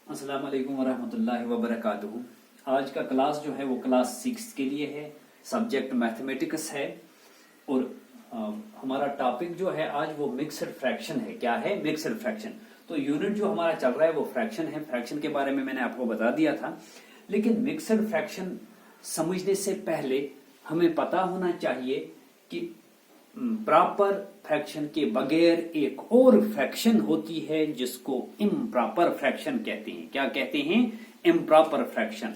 अस्सलाम वालेकुम वरहमतुल्लाहि वबरकातुहू। आज का क्लास जो है वो क्लास 6 के लिए है। सब्जेक्ट मैथमेटिक्स है और हमारा टॉपिक जो है आज वो मिक्स्ड फ्रैक्शन है। क्या है? Mixed fraction. तो यूनिट जो हमारा चल रहा है वो फ्रैक्शन है। फ्रैक्शन के बारे में मैंने आपको बता दिया था, लेकिन मिक्स्ड फ्रैक्शन समझने से पहले हमें पता होना चाहिए कि प्रॉपर फ्रैक्शन के बगैर एक और फ्रैक्शन होती है जिसको इम्प्रॉपर फ्रैक्शन कहते हैं। क्या कहते हैं? Improper fraction.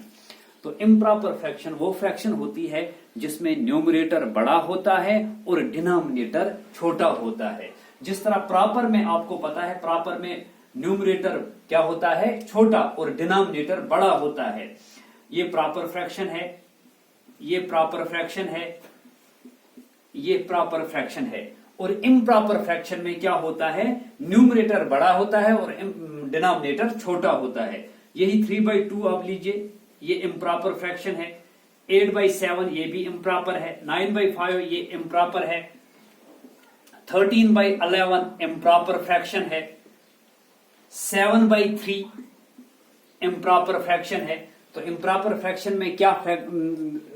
तो इम्प्रॉपर फ्रैक्शन वो फ्रैक्शन होती है जिसमें न्यूमरेटर बड़ा होता है और डिनोमिनेटर छोटा होता है। जिस तरह प्रॉपर में आपको पता है, प्रॉपर में न्यूमरेटर क्या होता है? छोटा, और डिनोमिनेटर बड़ा होता है। ये प्रॉपर फ्रैक्शन है, ये प्रॉपर फ्रैक्शन है, ये प्रॉपर फ्रैक्शन है। और इम्प्रॉपर फ्रैक्शन में क्या होता है? न्यूमरेटर बड़ा होता है और डिनोमिनेटर छोटा होता है। यही 3/2 आप लीजिए, ये इम्प्रॉपर फ्रैक्शन है। 8/7 ये भी इम्प्रॉपर है। 9/5 ये इम्प्रॉपर है। 13/11 इम्प्रॉपर फ्रैक्शन है। 7/3 इम्प्रॉपर फ्रैक्शन है। तो इम्प्रॉपर फ्रैक्शन में क्या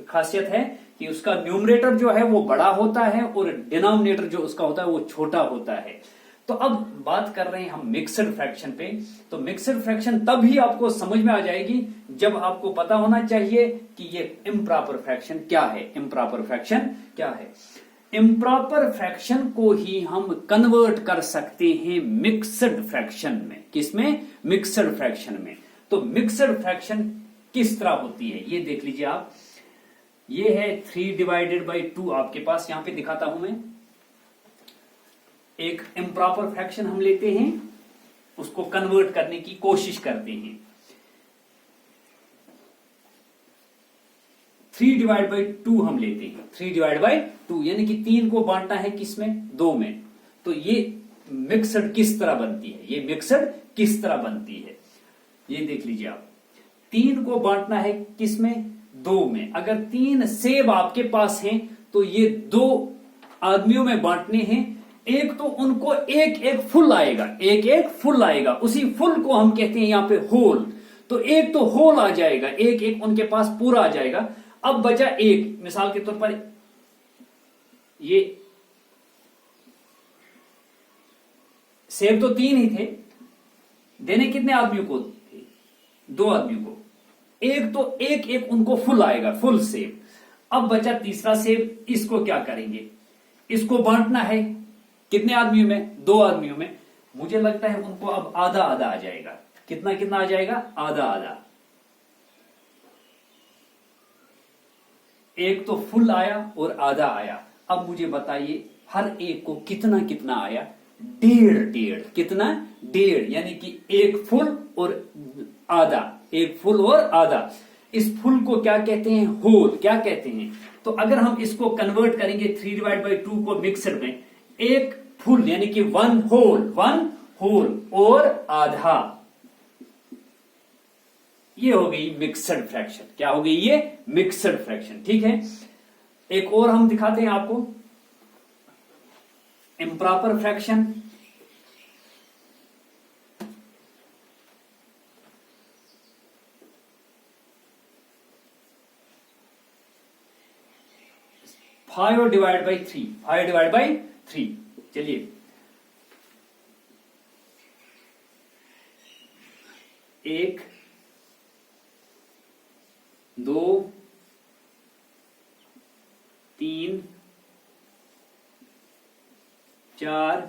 खासियत है कि उसका न्यूमरेटर जो है वो बड़ा होता है और डिनोमिनेटर जो उसका होता है वो छोटा होता है। तो अब बात कर रहे हैं हम मिक्स्ड फ्रैक्शन पे। तो मिक्स्ड फ्रैक्शन तभी आपको समझ में आ जाएगी जब आपको पता होना चाहिए कि ये इम्प्रॉपर फ्रैक्शन क्या है। इम्प्रॉपर फ्रैक्शन क्या है? इम्प्रॉपर फ्रैक्शन को ही हम कन्वर्ट कर सकते हैं मिक्स्ड फ्रैक्शन में। किसमें? मिक्स्ड फ्रैक्शन में। तो मिक्स्ड फ्रैक्शन किस तरह होती है ये देख लीजिए आप। ये है 3/2 आपके पास, यहां पे दिखाता हूं मैं। एक इम्प्रॉपर फ्रैक्शन हम लेते हैं, उसको कन्वर्ट करने की कोशिश करते हैं। 3/2 हम लेते हैं। 3/2 यानी कि 3 को बांटना है किसमें? 2 में। तो ये मिक्सड किस तरह बनती है? ये मिक्सड किस तरह बनती है ये देख लीजिए आप। 3 को बांटना है किसमें? 2 में। अगर 3 सेब आपके पास हैं तो ये 2 आदमियों में बांटने हैं। एक तो उनको एक एक फुल आएगा, एक एक फुल आएगा। उसी फुल को हम कहते हैं यहां पे होल। तो एक तो होल आ जाएगा, एक एक उनके पास पूरा आ जाएगा। अब बचा एक, मिसाल के तौर पर ये सेब तो 3 ही थे, देने कितने आदमियों को? 2 आदमियों को। एक तो एक एक उनको फुल आएगा, फुल सेब। अब बचा तीसरा सेब, इसको क्या करेंगे? इसको बांटना है कितने आदमियों में? 2 आदमियों में। मुझे लगता है उनको अब आधा आधा आ जाएगा। कितना कितना आ जाएगा? आधा आधा। एक तो फुल आया और आधा आया। अब मुझे बताइए हर एक को कितना कितना आया? 1.5 कितना? 1.5, यानी कि एक फुल और आधा, एक फुल और आधा। इस फुल को क्या कहते हैं? होल। क्या कहते हैं? तो अगर हम इसको कन्वर्ट करेंगे 3/2 को मिक्सर में, एक फुल यानी कि 1 होल और आधा, ये हो गई मिक्सड फ्रैक्शन। क्या हो गई ये? Mixed fraction. ठीक है, एक और हम दिखाते हैं आपको improper fraction. Five divide by three. चलिए, 1 2 3 4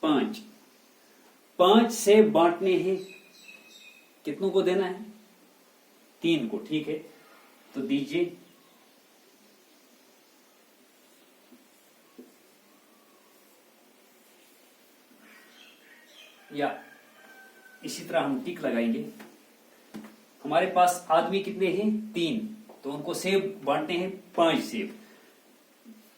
5। 5 से बांटने हैं, कितनों को देना है? 3 को। ठीक है, तो दीजिए। या इसी तरह हम टिक लगाएंगे। हमारे पास आदमी कितने हैं? 3। तो उनको सेब बांटने हैं 5 सेब।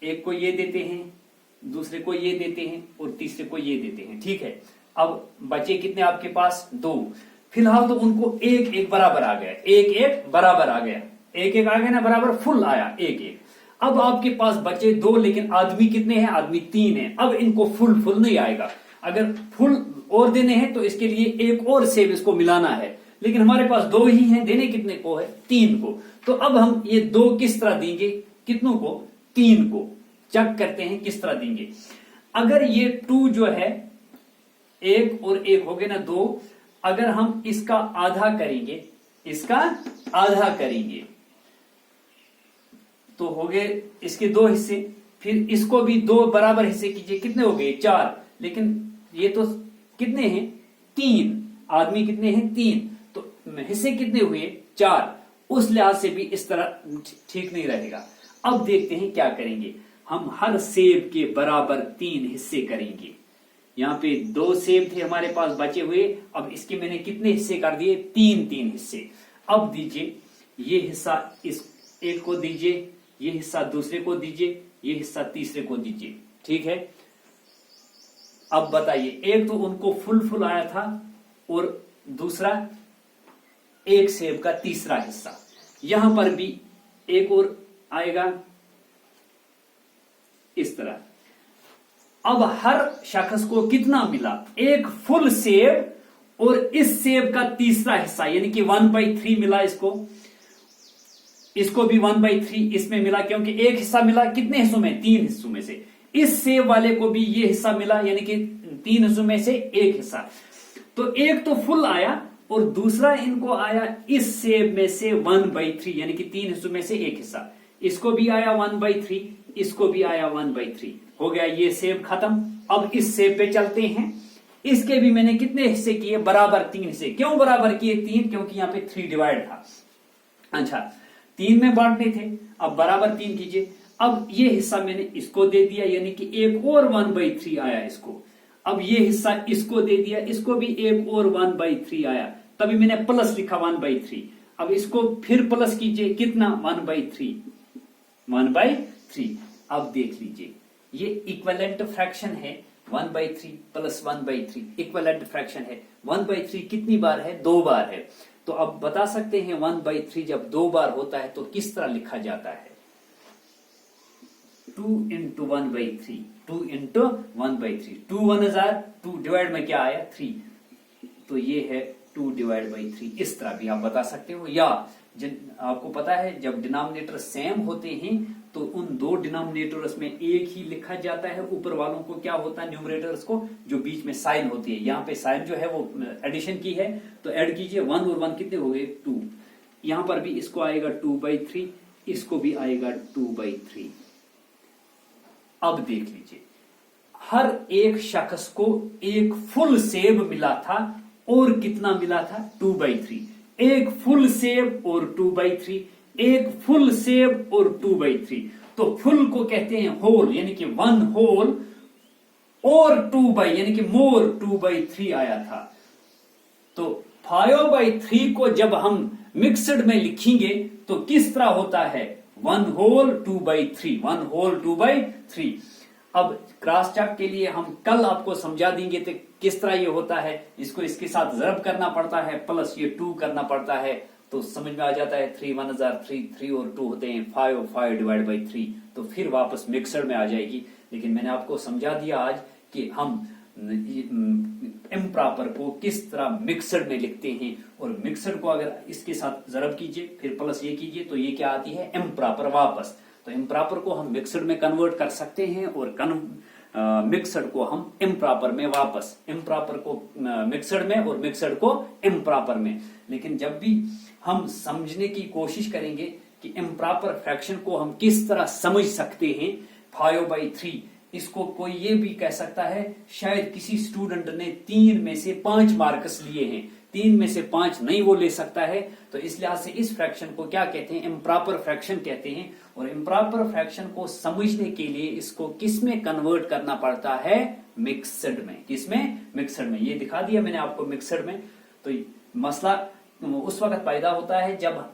एक को ये देते हैं, दूसरे को ये देते हैं और तीसरे को ये देते हैं। ठीक है, अब बचे कितने आपके पास? 2। फिलहाल तो उनको एक एक बराबर आ गया, एक एक बराबर आ गया, एक एक आ गया ना, बराबर फुल आया एक एक। अब आपके पास बचे 2, लेकिन आदमी कितने हैं? आदमी 3 है। अब इनको फुल नहीं आएगा। अगर फुल और देने हैं तो इसके लिए एक और सेब इसको मिलाना है, लेकिन हमारे पास 2 ही हैं, देने कितने को है? 3 को। तो अब हम ये 2 किस तरह देंगे? कितनों को? 3 को। चेक करते हैं किस तरह देंगे। अगर ये 2 जो है 1 और 1 हो गए ना 2, अगर हम इसका आधा करेंगे, इसका आधा करेंगे तो हो गए इसके 2 हिस्से, फिर इसको भी 2 बराबर हिस्से कीजिए, कितने हो गए? 4। लेकिन ये तो कितने हैं? 3। आदमी कितने हैं? 3। तो हिस्से कितने हुए? 4। उस लिहाज से भी इस तरह ठीक नहीं रहेगा। अब देखते हैं क्या करेंगे। हम हर सेब के बराबर 3 हिस्से करेंगे। यहां पे 2 सेब थे हमारे पास बचे हुए, अब इसके मैंने कितने हिस्से कर दिए? 3 हिस्से। अब दीजिए, ये हिस्सा इस एक को दीजिए, ये हिस्सा दूसरे को दीजिए, ये हिस्सा तीसरे को दीजिए, ठीक है। अब बताइए, एक तो उनको फुल आया था और दूसरा एक सेब का तीसरा हिस्सा, यहां पर भी एक और आएगा इस तरह। अब हर शख्स को कितना मिला? एक फुल सेब और इस सेब का तीसरा हिस्सा, यानी कि 1/3 मिला इसको भी 1/3 इसमें मिला, क्योंकि एक हिस्सा मिला कितने हिस्सों में? 3 हिस्सों में से। इस सेब वाले को भी ये हिस्सा मिला, यानी कि 3 हिस्सों में से एक हिस्सा। तो एक तो फुल आया और दूसरा इनको आया इस सेब में से 1/3, यानी कि 3 हिस्सों में से एक हिस्सा। इसको भी आया 1/3, इसको भी आया 1/3। हो गया ये सेब खत्म। अब इस सेब पे चलते हैं। इसके भी मैंने कितने हिस्से किए? बराबर 3 हिस्से। क्यों बराबर किए? 3, क्योंकि यहां पे 3 डिवाइड था। अच्छा, 3 में बांटने थे, अब बराबर 3 कीजिए। अब ये हिस्सा मैंने इसको दे दिया, यानी कि एक और 1/3 आया इसको। अब ये हिस्सा इसको दे दिया, इसको भी एक और 1/3 आया, तभी मैंने प्लस लिखा 1/3। अब इसको फिर प्लस कीजिए, कितना? 1/3। अब देख लीजिए, ये इक्विवेलेंट फ्रैक्शन है। 1/3 प्लस 1/3 इक्विवेलेंट फ्रैक्शन है। 1/3 कितनी बार है? 2 बार है। तो अब बता सकते हैं 1/3 जब 2 बार होता है तो किस तरह लिखा जाता है? 2 × 1/3, 2 × 1/3। 2 1 हजार, 2 डिवाइड में क्या आया? 3। तो ये है 2/3। इस तरह भी आप बता सकते हो। या आपको पता है जब डिनोमिनेटर सेम होते हैं तो उन 2 डिनोमिनेटर्स में एक ही लिखा जाता है। ऊपर वालों को क्या होता है? न्यूमरेटर्स को, जो बीच में साइन होती है। यहाँ पे साइन जो है वो एडिशन की है, तो ऐड कीजिए। 1 और 1 कितने हो गए? 2। यहां पर भी इसको आएगा 2/3, इसको भी आएगा 2/3। अब देख लीजिए, हर एक शख्स को एक फुल सेब मिला था और कितना मिला था? 2/3। एक फुल सेब और 2/3, एक फुल सेब और 2/3। तो फुल को कहते हैं होल, यानी कि 1 होल, और 2 यानी कि मोर 2/3 आया था। तो 5/3 को जब हम मिक्सड में लिखेंगे तो किस तरह होता है? 1 होल 2/3, 1 होल 2/3। अब क्रॉस चेक के लिए हम कल आपको समझा देंगे तो किस तरह ये होता है। इसको इसके साथ ज़रब करना पड़ता है, प्लस ये 2 करना पड़ता है, तो समझ में आ जाता है। 3 1 हजार 3, 3 और 2 होते हैं 5, 5 डिवाइड बाई 3, तो फिर वापस मिक्सर में आ जाएगी। लेकिन मैंने आपको समझा दिया आज कि हम इम्प्रॉपर को किस तरह मिक्सर में लिखते हैं, और मिक्सर को अगर इसके साथ ज़रब कीजिए फिर प्लस ये कीजिए तो ये क्या आती है? इम्प्रॉपर वापस। तो इम्प्रॉपर को हम मिक्सर में कन्वर्ट कर सकते हैं और मिक्सड को हम इम्प्रॉपर में वापस, इम्प्रॉपर को मिक्सड में और मिक्सड को इम्प्रॉपर में। लेकिन जब भी हम समझने की कोशिश करेंगे कि इम्प्रॉपर फ्रैक्शन को हम किस तरह समझ सकते हैं, 5/3, इसको कोई ये भी कह सकता है शायद किसी स्टूडेंट ने 3 में से 5 मार्क्स लिए हैं, 3 में से 5 नहीं वो ले सकता है। तो इस लिहाज से इस फ्रैक्शन को क्या कहते हैं? इम्प्रॉपर फ्रैक्शन कहते हैं। और इम्प्रॉपर फ्रैक्शन को समझने के लिए इसको किस में कन्वर्ट करना पड़ता है? मिक्सड में। किसमें? मिक्सड में। ये दिखा दिया मैंने आपको मिक्सड में। तो मसला उस वक्त पैदा होता है जब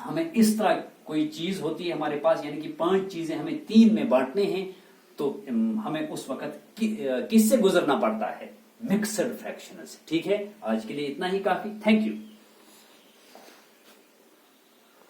हमें इस तरह कोई चीज होती है हमारे पास, यानी कि 5 चीजें हमें 3 में बांटने हैं, तो हमें उस वक्त किससे गुजरना पड़ता है? Mixed fractions. ठीक है, आज के लिए इतना ही काफी। Thank you.